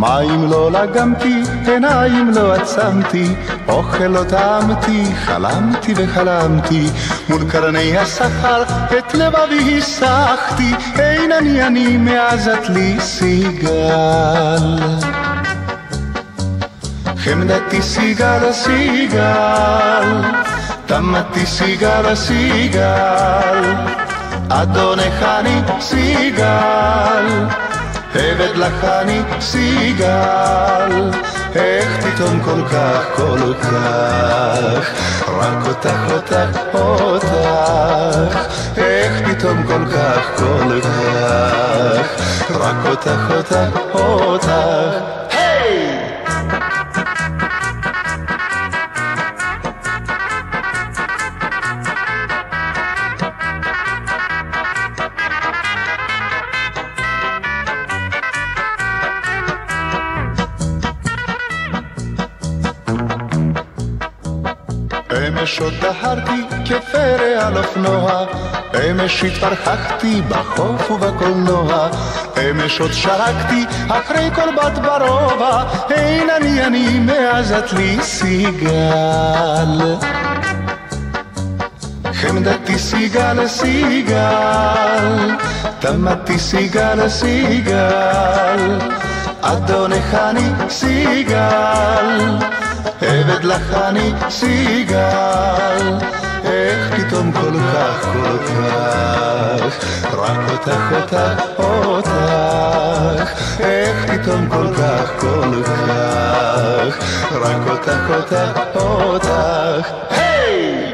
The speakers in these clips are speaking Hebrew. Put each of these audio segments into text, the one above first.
מים לא לגמתי, עיניים לא עצמתי, אוכל לא טעמתי, חלמתי וחלמתי, מול קרני השכר את לבבי הסחתי, אין אני מעזת לי סיגל. חמדתי סיגל סיגל, תמתי סיגל סיגל, אדונך אני סיגל, עבד לך אני סיגל, איך פתאום כל כך, כל כך, רק אותך, אותך, איך פתאום כל כך, כל כך, רק אותך, אותך, היי! אמש עוד דהרתי כפרא על אופנוע, אמש התפרחחתי בחוף ובקולנוע, אמש עוד שרקתי אחרי כל בת ברובע, אין אני מעזת לי סיגל. חמדתי סיגל סיגל, תמתי סיגל סיגל, אדונך אני סיגל, עבד לך אני סיגל, איך פתאום כל כך, כל כך, רק אותך, אותך, איך פתאום כל כך, כל כך, רק אותך, אותך, היי!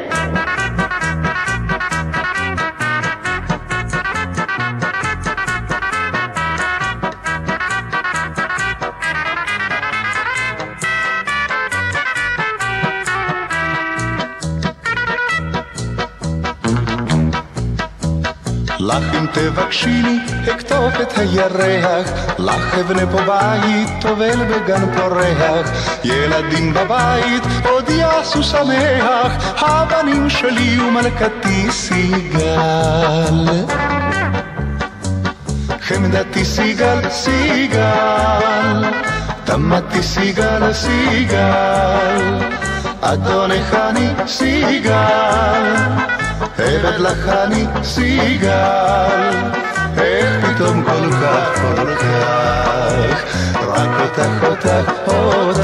לך אם תבקשיני, אכתוב את הירח, לך אבנה פה בית, טובל בגן פורח, ילדים בבית, עוד יעשו שמח, הבנים שלי ומלכתי סיגל. חמדתי סיגל סיגל, תמתי סיגל סיגל, אדונך אני סיגל, עבד לך אני סיגל, איך פתאום כל כך, כל כך, רק אותך, אותך,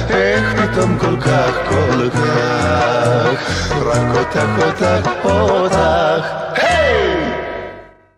איך פתאום כל כך, כל כך, רק אותך, אותך, היי!